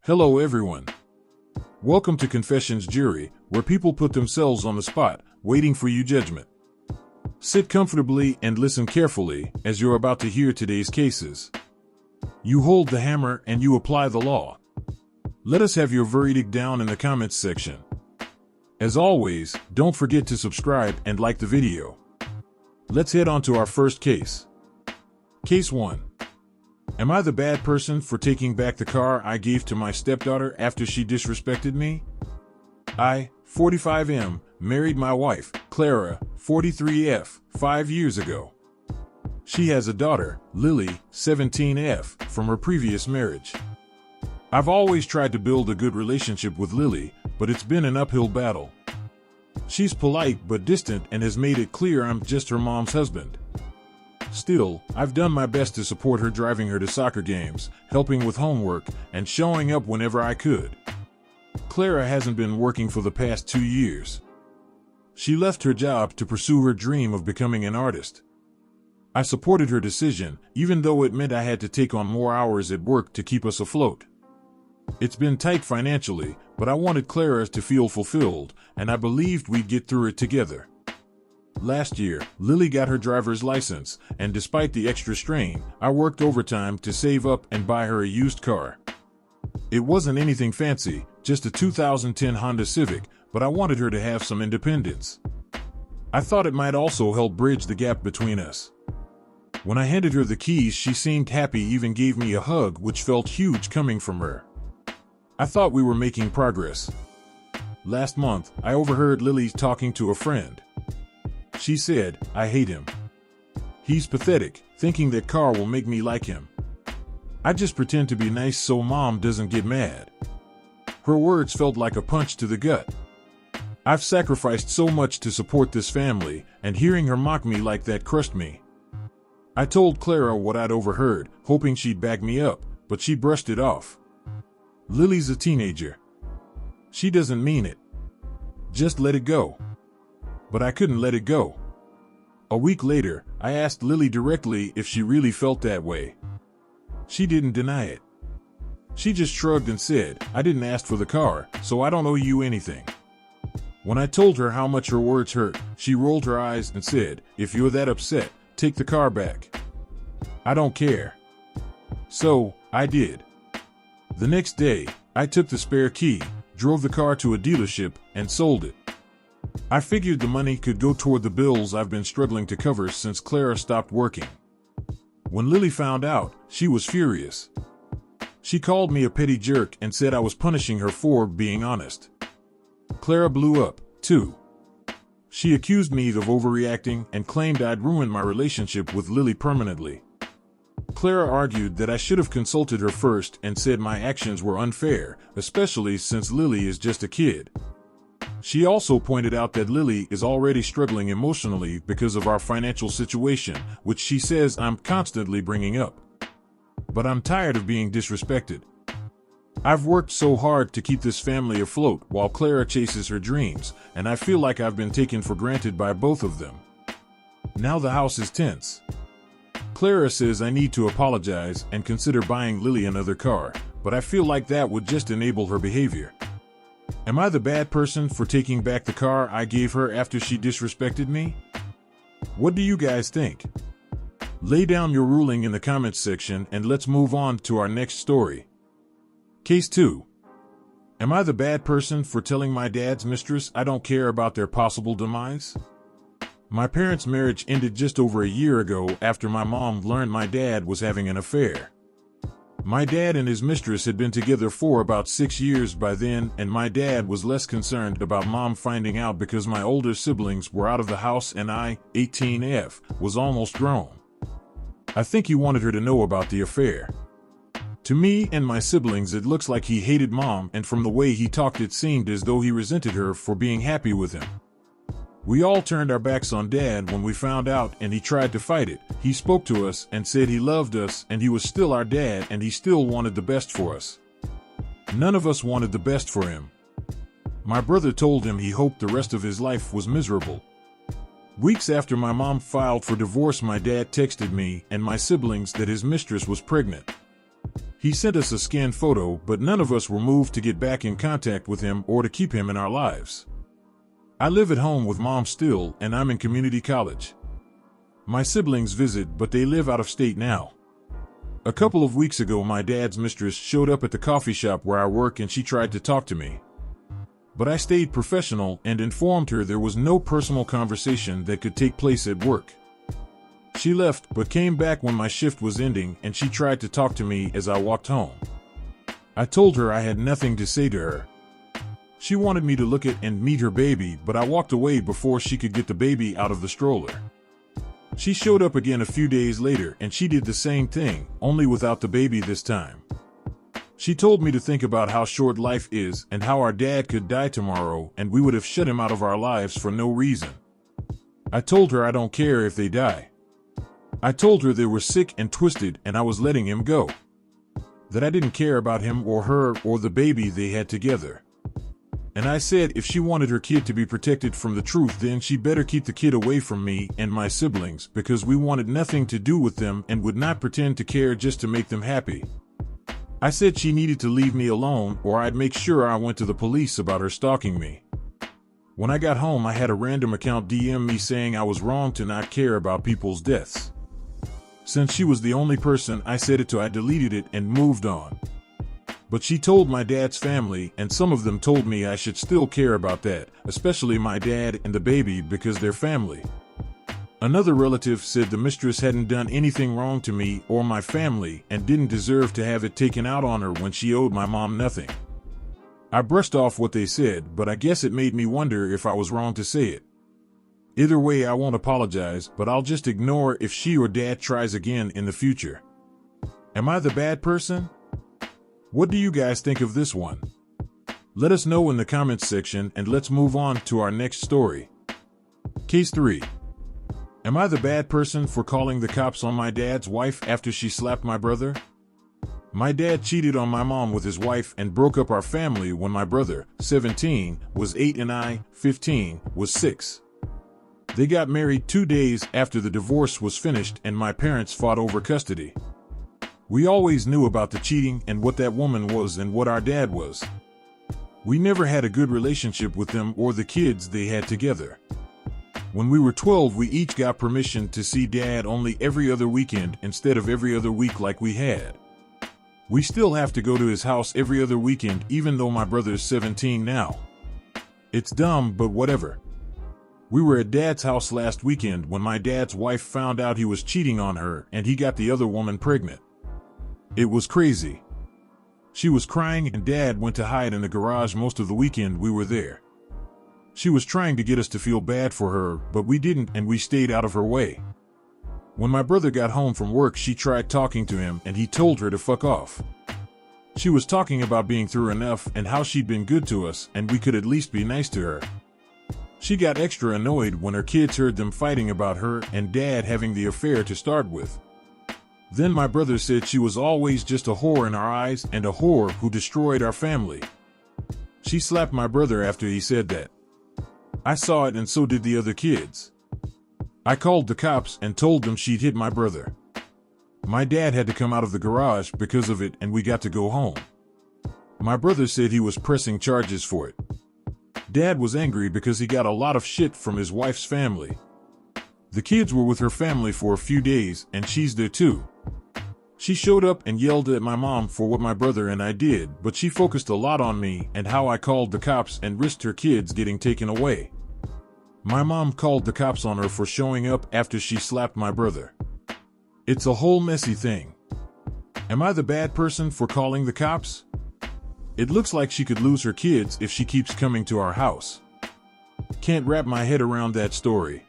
Hello everyone. Welcome to Confessions Jury, where people put themselves on the spot, waiting for your judgment. Sit comfortably and listen carefully, as you're about to hear today's cases. You hold the hammer and you apply the law. Let us have your verdict down in the comments section. As always, don't forget to subscribe and like the video. Let's head on to our first case. Case 1. Am I the bad person for taking back the car I gave to my stepdaughter after she disrespected me? I, 45M, married my wife, Clara, 43F, 5 years ago. She has a daughter, Lily, 17F, from her previous marriage. I've always tried to build a good relationship with Lily, but it's been an uphill battle. She's polite but distant and has made it clear I'm just her mom's husband. Still, I've done my best to support her, driving her to soccer games, helping with homework, and showing up whenever I could. Clara hasn't been working for the past 2 years. She left her job to pursue her dream of becoming an artist. I supported her decision, even though it meant I had to take on more hours at work to keep us afloat. It's been tight financially, but I wanted Clara to feel fulfilled, and I believed we'd get through it together. Last year, Lily got her driver's license, and despite the extra strain, I worked overtime to save up and buy her a used car. It wasn't anything fancy, just a 2010 Honda Civic, but I wanted her to have some independence. I thought it might also help bridge the gap between us. When I handed her the keys, she seemed happy, even gave me a hug, which felt huge coming from her. I thought we were making progress. Last month, I overheard Lily talking to a friend. She said, "I hate him. He's pathetic, thinking that car will make me like him. I just pretend to be nice so mom doesn't get mad." Her words felt like a punch to the gut. I've sacrificed so much to support this family, and hearing her mock me like that crushed me. I told Clara what I'd overheard, hoping she'd back me up, but she brushed it off. Lily's a teenager. She doesn't mean it. Just let it go. But I couldn't let it go. A week later, I asked Lily directly if she really felt that way. She didn't deny it. She just shrugged and said, "I didn't ask for the car, so I don't owe you anything." When I told her how much her words hurt, she rolled her eyes and said, "If you're that upset, take the car back." I don't care. So, I did. The next day, I took the spare key, drove the car to a dealership, and sold it. I figured the money could go toward the bills I've been struggling to cover since Clara stopped working. When Lily found out, she was furious. She called me a petty jerk and said I was punishing her for being honest. Clara blew up, too. She accused me of overreacting and claimed I'd ruined my relationship with Lily permanently. Clara argued that I should have consulted her first and said my actions were unfair, especially since Lily is just a kid. She also pointed out that Lily is already struggling emotionally because of our financial situation, which she says I'm constantly bringing up. But I'm tired of being disrespected. I've worked so hard to keep this family afloat while Clara chases her dreams, and I feel like I've been taken for granted by both of them. Now the house is tense. Clara says I need to apologize and consider buying Lily another car, but I feel like that would just enable her behavior. Am I the bad person for taking back the car I gave her after she disrespected me? What do you guys think? Lay down your ruling in the comments section and let's move on to our next story. Case 2. Am I the bad person for telling my dad's mistress I don't care about their possible demise? My parents' marriage ended just over a year ago after my mom learned my dad was having an affair. My dad and his mistress had been together for about 6 years by then, and my dad was less concerned about mom finding out because my older siblings were out of the house and I, 18F, was almost grown. I think he wanted her to know about the affair. To me and my siblings, it looks like he hated mom, and from the way he talked it seemed as though he resented her for being happy with him. We all turned our backs on Dad when we found out, and he tried to fight it. He spoke to us and said he loved us and he was still our dad and he still wanted the best for us. None of us wanted the best for him. My brother told him he hoped the rest of his life was miserable. Weeks after my mom filed for divorce, my dad texted me and my siblings that his mistress was pregnant. He sent us a scanned photo, but none of us were moved to get back in contact with him or to keep him in our lives. I live at home with Mom still, and I'm in community college. My siblings visit, but they live out of state now. A couple of weeks ago, my dad's mistress showed up at the coffee shop where I work and she tried to talk to me. But I stayed professional and informed her there was no personal conversation that could take place at work. She left, but came back when my shift was ending, and she tried to talk to me as I walked home. I told her I had nothing to say to her. She wanted me to look at and meet her baby, but I walked away before she could get the baby out of the stroller. She showed up again a few days later, and she did the same thing, only without the baby this time. She told me to think about how short life is and how our dad could die tomorrow and we would have shut him out of our lives for no reason. I told her I don't care if they die. I told her they were sick and twisted and I was letting him go. That I didn't care about him or her or the baby they had together. And I said if she wanted her kid to be protected from the truth, then she better keep the kid away from me and my siblings, because we wanted nothing to do with them and would not pretend to care just to make them happy. I said she needed to leave me alone or I'd make sure I went to the police about her stalking me. When I got home, I had a random account DM me saying I was wrong to not care about people's deaths. Since she was the only person I said it to, I deleted it and moved on. But she told my dad's family, and some of them told me I should still care about that, especially my dad and the baby because they're family. Another relative said the mistress hadn't done anything wrong to me or my family and didn't deserve to have it taken out on her when she owed my mom nothing. I brushed off what they said, but I guess it made me wonder if I was wrong to say it. Either way, I won't apologize, but I'll just ignore if she or dad tries again in the future. Am I the bad person? What do you guys think of this one? Let us know in the comments section, and let's move on to our next story. Case 3. Am I the bad person for calling the cops on my dad's wife after she slapped my brother? My dad cheated on my mom with his wife and broke up our family when my brother, 17, was 8 and I, 15, was 6. They got married 2 days after the divorce was finished and my parents fought over custody. We always knew about the cheating and what that woman was and what our dad was. We never had a good relationship with them or the kids they had together. When we were 12, we each got permission to see dad only every other weekend instead of every other week like we had. We still have to go to his house every other weekend even though my brother's 17 now. It's dumb, but whatever. We were at dad's house last weekend when my dad's wife found out he was cheating on her and he got the other woman pregnant. It was crazy. She was crying and dad went to hide in the garage most of the weekend we were there. She was trying to get us to feel bad for her, but we didn't and we stayed out of her way. When my brother got home from work, she tried talking to him and he told her to fuck off. She was talking about being through enough and how she'd been good to us and we could at least be nice to her. She got extra annoyed when her kids heard them fighting about her and dad having the affair to start with. Then my brother said she was always just a whore in our eyes and a whore who destroyed our family. She slapped my brother after he said that. I saw it and so did the other kids. I called the cops and told them she'd hit my brother. My dad had to come out of the garage because of it and we got to go home. My brother said he was pressing charges for it. Dad was angry because he got a lot of shit from his wife's family. The kids were with her family for a few days and she's there too. She showed up and yelled at my mom for what my brother and I did, but she focused a lot on me and how I called the cops and risked her kids getting taken away. My mom called the cops on her for showing up after she slapped my brother. It's a whole messy thing. Am I the bad person for calling the cops? It looks like she could lose her kids if she keeps coming to our house. Can't wrap my head around that story.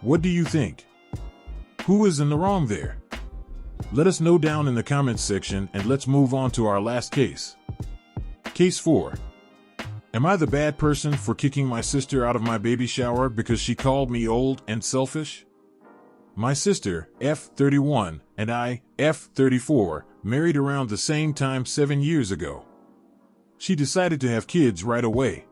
What do you think? Who is in the wrong there? Let us know down in the comments section and let's move on to our last case. Case 4. Am I the bad person for kicking my sister out of my baby shower because she called me old and selfish? My sister, F31, and I, F34, married around the same time 7 years ago. She decided to have kids right away.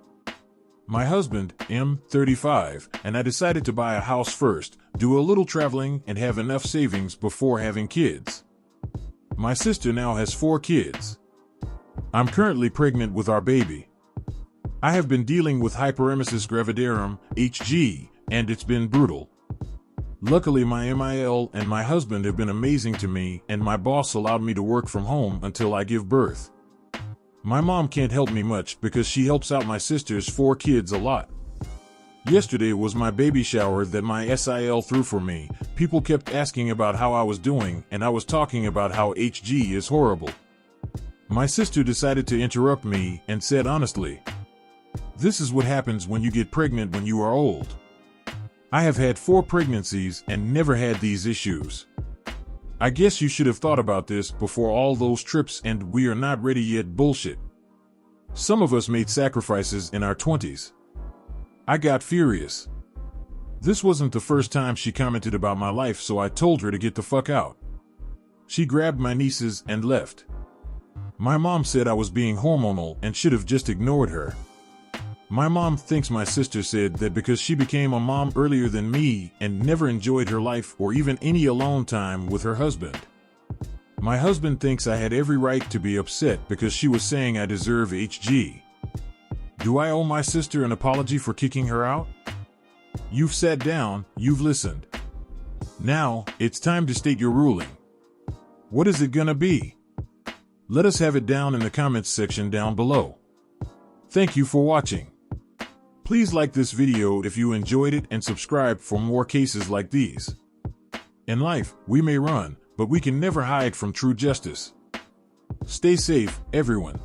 My husband, M35, and I decided to buy a house first, do a little traveling, and have enough savings before having kids. My sister now has 4 kids. I'm currently pregnant with our baby. I have been dealing with hyperemesis gravidarum, HG, and it's been brutal. Luckily, my MIL and my husband have been amazing to me, and my boss allowed me to work from home until I give birth. My mom can't help me much because she helps out my sister's 4 kids a lot. Yesterday was my baby shower that my SIL threw for me. People kept asking about how I was doing, and I was talking about how HG is horrible. My sister decided to interrupt me and said honestly, "This is what happens when you get pregnant when you are old. I have had 4 pregnancies and never had these issues. I guess you should have thought about this before all those trips and we are not ready yet bullshit. Some of us made sacrifices in our 20s. I got furious. This wasn't the first time she commented about my life, so I told her to get the fuck out. She grabbed my nieces and left. My mom said I was being hormonal and should have just ignored her. My mom thinks my sister said that because she became a mom earlier than me and never enjoyed her life or even any alone time with her husband. My husband thinks I had every right to be upset because she was saying I deserve HG. Do I owe my sister an apology for kicking her out? You've sat down, you've listened. Now, it's time to state your ruling. What is it gonna be? Let us have it down in the comments section down below. Thank you for watching. Please like this video if you enjoyed it and subscribe for more cases like these. In life, we may run, but we can never hide from true justice. Stay safe, everyone.